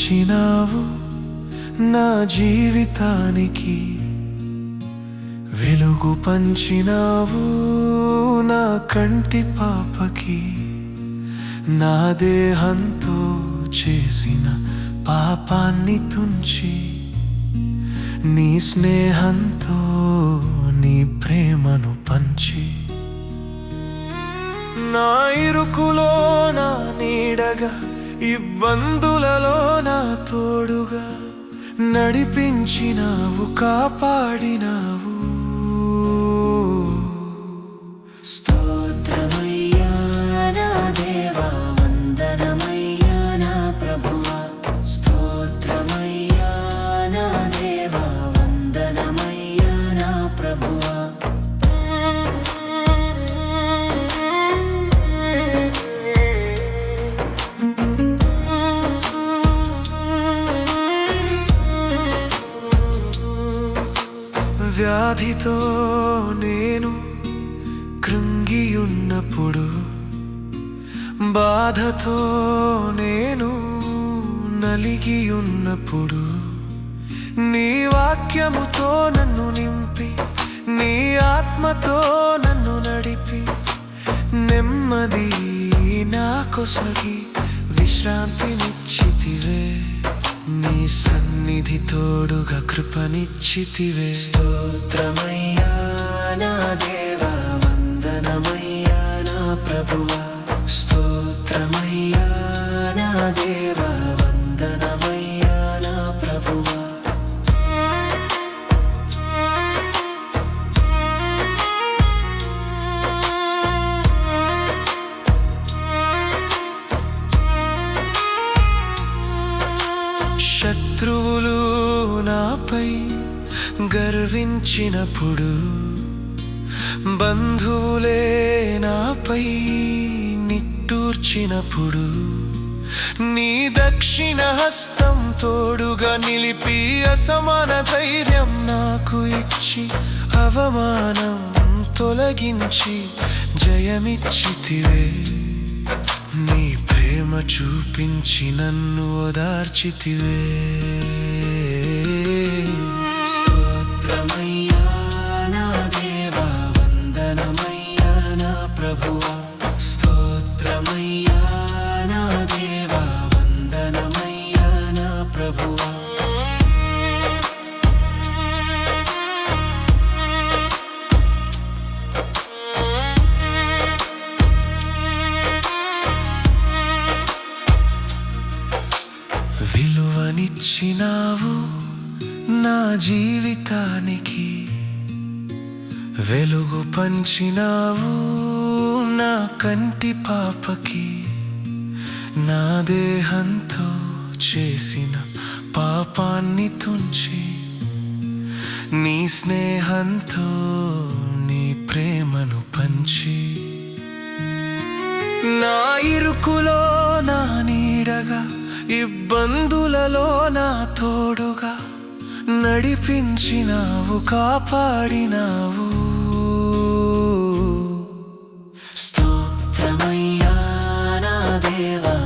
ఇచ్చినావు నా జీవితానికి, వెలుగు పంచినావు నా కంటి పాపకి. నా దేహంతో చేసిన పాపాన్ని తుంచి, నీ స్నేహంతో నీ ప్రేమను పంచి, నా ఇరుకులో నా నీడగా, ఇబ్బందులలో నా తోడుగా నడిపించినావు, కాపాడినావు. స్తోత్రమయ్యా నా దేవా, వందనమయ్యా నా ప్రభువా. స్తోత్రమయ్యా నా దేవా, వందనమయ్యా నా ప్రభువా. వ్యాధితో నేను కృంగియున్నప్పుడు, బాధతో నేను నలిగియున్నప్పుడు, నీ వాక్యముతో నన్ను నింపి, నీ ఆత్మతో నన్ను నడిపి, నెమ్మది నా కొసగి విశ్రాంతినిచ్చితివే. నీ సన్నిధి తోడుగా కృపనిచ్చితివే. స్తోత్రమయ్యా నా దేవా, వందనమయ్యా నా ప్రభువా. స్తోత్రమయ్యా నా దేవా, వందనమయ్యా నా ప్రభువా. శత్రువులు నాపై గర్వించినప్పుడు, బంధువులే నాపై నిట్టూర్చినప్పుడు, నీ దక్షిణ హస్తం తోడుగా నిలిపి, అసమాన ధైర్యం నాకు ఇచ్చి, అవమానం తొలగించి జయమిచ్చితివే. నీ ప్రేమ చూపించి నన్ను ఓదార్చితివే. స్తోత్రమయ్యా నా దేవా, వందనమయ్యా నా ప్రభువా. స్తోత్రమయ్యా నా దేవా, వందనమయ్యా నా ప్రభువా. విలువనిచ్చినావు నా జీవితానికి, వెలుగు పంచినావు నా కంటి పాపకి. నా దేహంతో చేసిన పాపాన్ని తుంచి, నీ స్నేహంతో నీ ప్రేమను పంచి, నా ఇరుకులో నా నీడగా, ఇబ్బందులలో నా తోడుగా నడిపించినావు, కాపాడినావు. స్తోత్రమయ్యా నా దేవా,